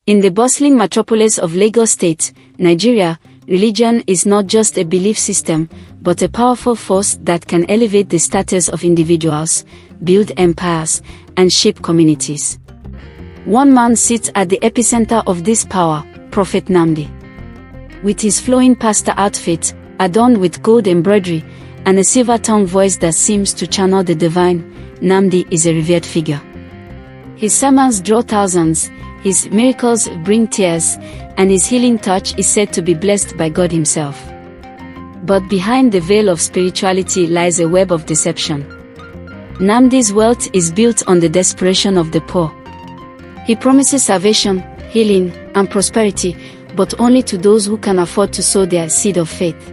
In the bustling metropolis of Lagos State, Nigeria, religion is not just a belief system, but a powerful force that can elevate the status of individuals, build empires, and shape communities. One man sits at the epicenter of this power, Prophet Nnamdi. With his flowing pastor outfit, adorned with gold embroidery, and a silver-tongued voice that seems to channel the divine, Nnamdi is a revered figure. His sermons draw thousands, his miracles bring tears, and his healing touch is said to be blessed by God himself. But behind the veil of spirituality lies a web of deception. Nnamdi's wealth is built on the desperation of the poor. He promises salvation, healing, and prosperity, but only to those who can afford to sow their seed of faith.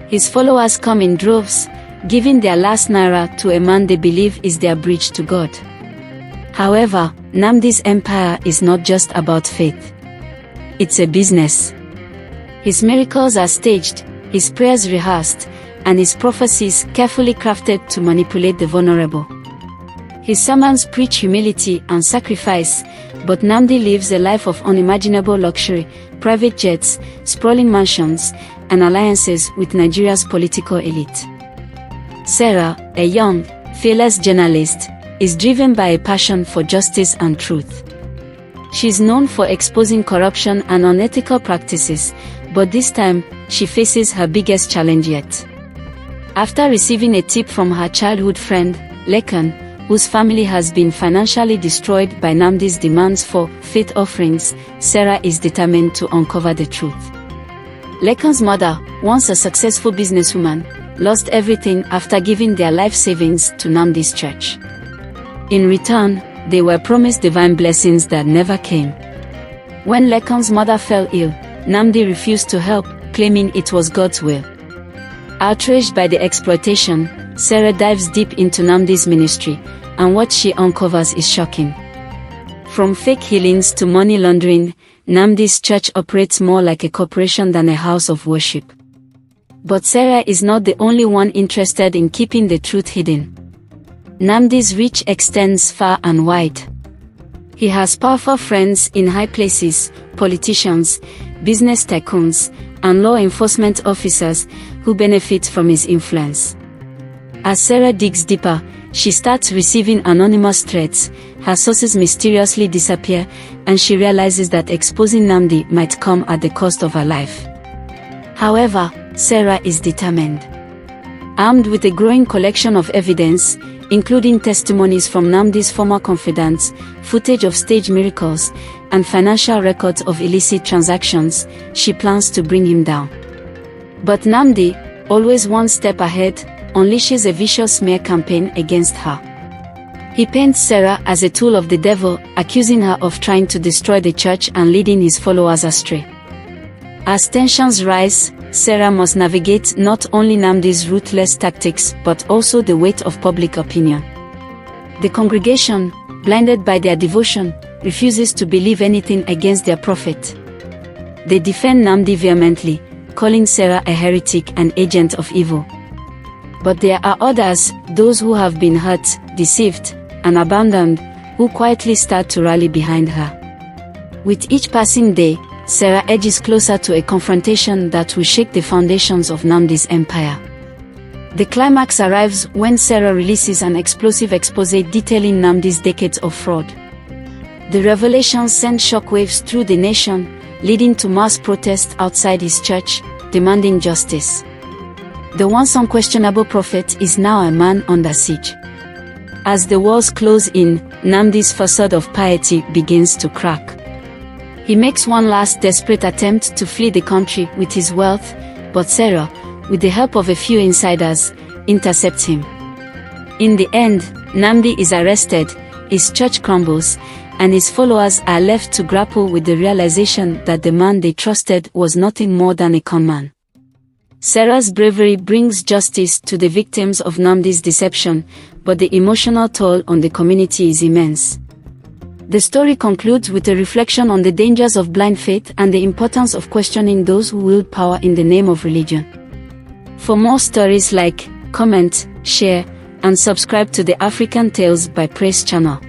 His followers come in droves, giving their last naira to a man they believe is their bridge to God. However, Nnamdi's empire is not just about faith. It's a business. His miracles are staged, his prayers rehearsed, and his prophecies carefully crafted to manipulate the vulnerable. His sermons preach humility and sacrifice, but Nnamdi lives a life of unimaginable luxury, private jets, sprawling mansions, and alliances with Nigeria's political elite. Sarah, a young, fearless journalist, is driven by a passion for justice and truth. She is known for exposing corruption and unethical practices, but this time, she faces her biggest challenge yet. After receiving a tip from her childhood friend, Lekan, whose family has been financially destroyed by Nnamdi's demands for faith offerings, Sarah is determined to uncover the truth. Lekan's mother, once a successful businesswoman, lost everything after giving their life savings to Nnamdi's church. In return, they were promised divine blessings that never came. When Lekan's mother fell ill, Nnamdi refused to help, claiming it was God's will. Outraged by the exploitation, Sarah dives deep into Nnamdi's ministry, and what she uncovers is shocking. From fake healings to money laundering, Nnamdi's church operates more like a corporation than a house of worship. But Sarah is not the only one interested in keeping the truth hidden. Nnamdi's reach extends far and wide. He has powerful friends in high places, politicians, business tycoons, and law enforcement officers who benefit from his influence. As Sarah digs deeper, she starts receiving anonymous threats, her sources mysteriously disappear, and she realizes that exposing Nnamdi might come at the cost of her life. However, Sarah is determined. Armed with a growing collection of evidence, including testimonies from Nnamdi's former confidants, footage of staged miracles, and financial records of illicit transactions, she plans to bring him down. But Nnamdi, always one step ahead, unleashes a vicious smear campaign against her. He paints Sarah as a tool of the devil, accusing her of trying to destroy the church and leading his followers astray. As tensions rise, Sarah must navigate not only Nnamdi's ruthless tactics but also the weight of public opinion. The congregation, blinded by their devotion, refuses to believe anything against their prophet. They defend Nnamdi vehemently, calling Sarah a heretic and agent of evil. But there are others, those who have been hurt, deceived, and abandoned, who quietly start to rally behind her. With each passing day, Sarah edges closer to a confrontation that will shake the foundations of Nnamdi's empire. The climax arrives when Sarah releases an explosive expose detailing Nnamdi's decades of fraud. The revelations send shockwaves through the nation, leading to mass protests outside his church, demanding justice. The once unquestionable prophet is now a man under siege. As the walls close in, Nnamdi's facade of piety begins to crack. He makes one last desperate attempt to flee the country with his wealth, but Sarah, with the help of a few insiders, intercepts him. In the end, Nnamdi is arrested, his church crumbles, and his followers are left to grapple with the realization that the man they trusted was nothing more than a conman. Sarah's bravery brings justice to the victims of Nnamdi's deception, but the emotional toll on the community is immense. The story concludes with a reflection on the dangers of blind faith and the importance of questioning those who wield power in the name of religion. For more stories like, comment, share, and subscribe to the African Tales by Praise channel.